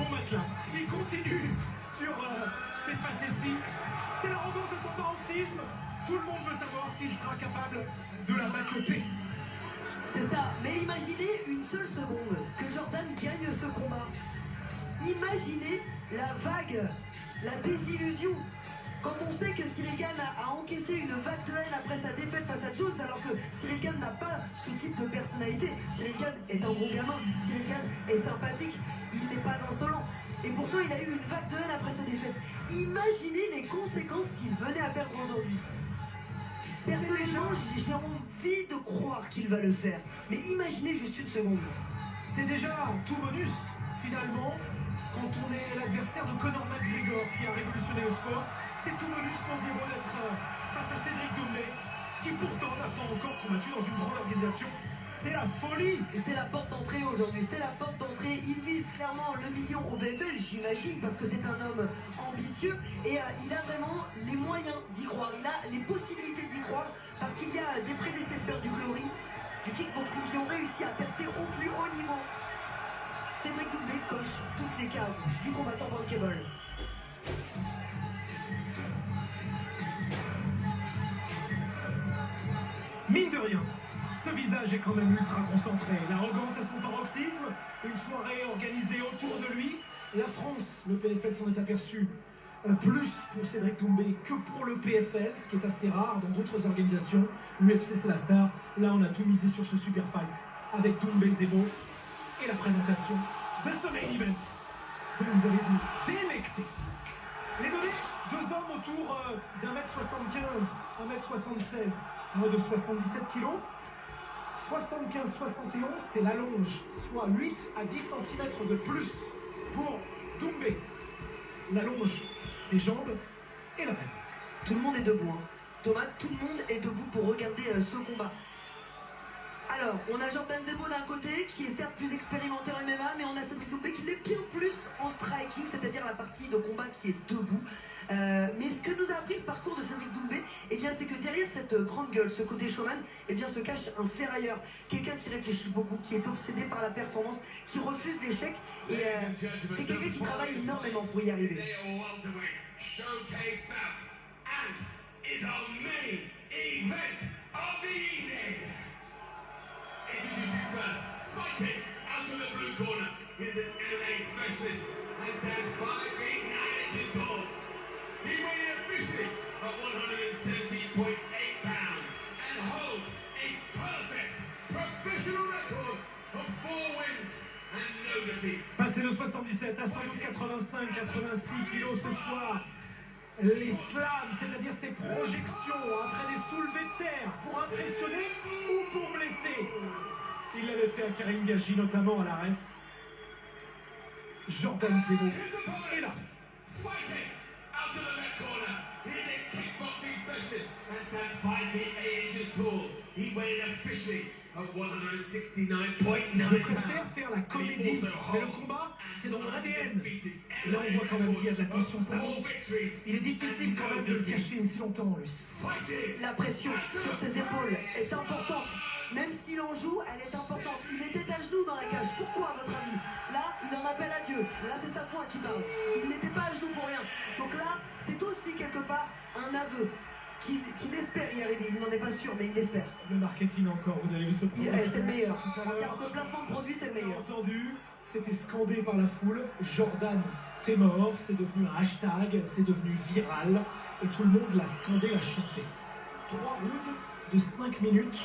bon matelas. Il continue sur ces facéties. C'est l'arrogance à son paroxysme. Tout le monde veut savoir s'il sera capable de la backuper. C'est ça, mais imaginez une seule seconde que Jordan gagne ce combat. Imaginez la vague, la désillusion. Quand on sait que Cyril Gane a encaissé une vague de haine après sa défaite face à Jones, alors que Cyril Gane n'a pas ce type de personnalité. Cyril Gane est un bon gamin, Cyril Gane est sympathique, il n'est pas insolent. Et pourtant il a eu une vague de haine après sa défaite. Imaginez les conséquences s'il venait à perdre aujourd'hui. Personnellement, j'ai envie de croire qu'il va le faire. Mais imaginez juste une seconde. C'est déjà tout bonus, finalement, quand on est l'adversaire de Conor McGregor qui a révolutionné le sport. C'est tout bonus pour Zebo d'être face à Cédric Doumbé, qui pourtant n'a pas encore combattu dans une grande organisation. C'est la folie! Et c'est la porte d'entrée aujourd'hui, c'est la porte d'entrée. Il vise clairement le million au BFL, j'imagine, parce que c'est un homme ambitieux et il a vraiment les moyens d'y croire. Il a les possibilités d'y croire parce qu'il y a des prédécesseurs du Glory, du kickboxing qui ont réussi à percer au plus haut niveau. Cédric Doumbé coche toutes les cases du combattant bankable. Mine de rien, ce visage est quand même ultra concentré. L'arrogance à son paroxysme, une soirée organisée autour de lui. La France, le PFL s'en est aperçu plus pour Cédric Doumbé que pour le PFL, ce qui est assez rare dans d'autres organisations. L'UFC c'est la star. Là on a tout misé sur ce super fight avec Doumbé Zebo et la présentation de ce main event que vous avez vu délecter. Les données, deux hommes autour d'1m75, 1m76, moins de 77 kg. 75-71, c'est l'allonge, soit 8 à 10 cm de plus pour Doumbé. L'allonge des jambes et la peine. Tout le monde est debout, hein. Thomas, tout le monde est debout pour regarder ce combat. Alors, on a Jordan Zebo d'un côté, qui est certes plus expérimenté en MMA, mais on a Cédric Doumbé qui l'est bien plus en striking, c'est-à-dire la partie de combat qui est debout. Mais ce que nous a appris le parcours de Cédric Doumbé, eh bien, c'est que derrière cette grande gueule, ce côté showman, eh bien, se cache un ferrailleur. Quelqu'un qui réfléchit beaucoup, qui est obsédé par la performance, qui refuse l'échec. Et c'est quelqu'un qui travaille énormément pour y arriver. Introducing first, fighting out of the blue corner. He's an MMA specialist and stands 5 feet 9 inches tall. He weighed officially at 170.8 pounds and holds a perfect professional record of 4 wins and no defeats. Passé de 77 à 185-86 kilos ce soir. Les slams, c'est-à-dire ces projections après des soulevés de terre pour impressionner ou pour blesser. Il l'avait fait à Karim Gaji, notamment à l'ARES. Jordan Zebo est là. Fighting out of the red corner. He's a kickboxing specialist and stands 5 feet 8 inches tall. He weighed officially at 169.9 Je préfère faire la comédie, mais le combat, c'est dans mon ADN. Et là, on voit quand même qu'il y a de la tension, ça monte. Il est difficile quand même de le cacher si longtemps, lui. La pression sur ses épaules est importante. Même s'il en joue, elle est importante. Il était à genoux dans la cage. Pourquoi, à votre avis? Là, il en appelle à Dieu. Là, c'est sa foi qui parle. Il n'était pas à genoux pour rien. Donc là, c'est aussi quelque part un aveu qu'il espère y arriver. Il n'en est pas sûr, mais il l'espère. Le marketing encore, vous avez vu ce produit. C'est le meilleur. En termes de placement de produit, c'est le meilleur. Entendu, c'était scandé par la foule. Jordan, t'es mort. C'est devenu un hashtag, c'est devenu viral. Et tout le monde l'a scandé, l'a chanté. 3 rounds de 5 minutes.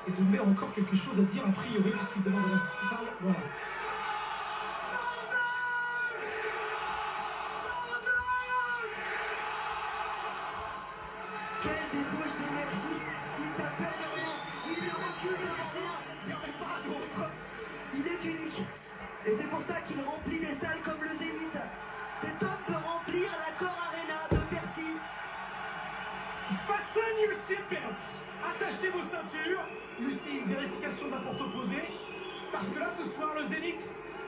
Et Doumbé a encore quelque chose à dire a priori puisqu'il demande à la salle. Voilà. Quelle débauche d'énergie. Il n'a peur de rien. Il ne recule de rien. Il n'y en a pas d'autre. Il est unique. Et c'est pour ça qu'il remplit des salles comme le Zénith. Cet homme peut remplir l'Accor Arena de Bercy. Fasten your seatbelts. Attachez vos ceintures. Lucie, une vérification de la porte opposée. Parce que là, ce soir, le Zénith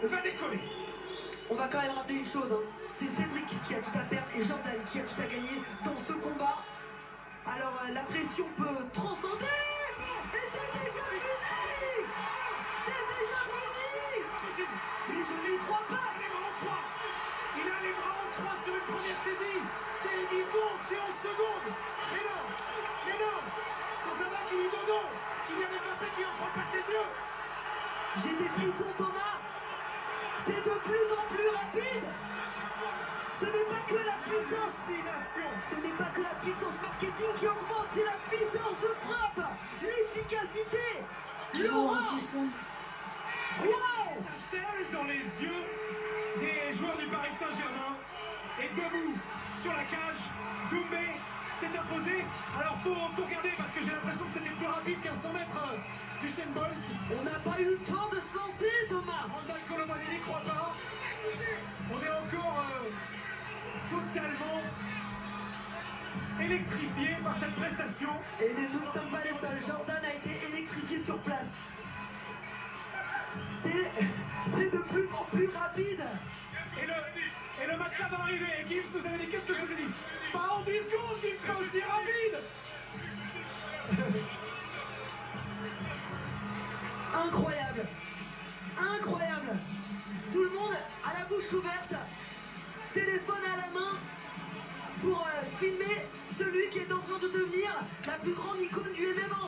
va décoller. On va quand même rappeler une chose, hein. C'est Cédric qui a tout à perdre et Jordan qui a tout à gagner dans ce combat. Alors la pression peut transcender. Et c'est déjà fini. C'est déjà fini. Mais je n'y crois pas. l'impression, Thomas, c'est de plus en plus rapide. Ce n'est pas que la puissance, ce n'est pas que la puissance marketing qui augmente, c'est la puissance de frappe, l'efficacité, l'aura. Wow! Celle dans les yeux des joueurs du Paris Saint-Germain est debout sur la cage. Doumbé s'est imposé. Alors faut regarder parce que j'ai l'impression que c'était plus rapide qu'un 100 mètres d'Usain Bolt. On n'a pas eu le temps de se lancer, Thomas. Randall Colomani n'y croit pas. On est encore totalement électrifié par cette prestation. Et nous ne sommes pas les seuls. Jordan a été électrifié sur place. C'est de plus en plus rapide. Et le match là va arriver. Et Gibbs nous avait dit, qu'est-ce que je vous ai dit? Pas en 10 secondes, Gibbs pas aussi rapide. Incroyable. Incroyable. Tout le monde a la bouche ouverte.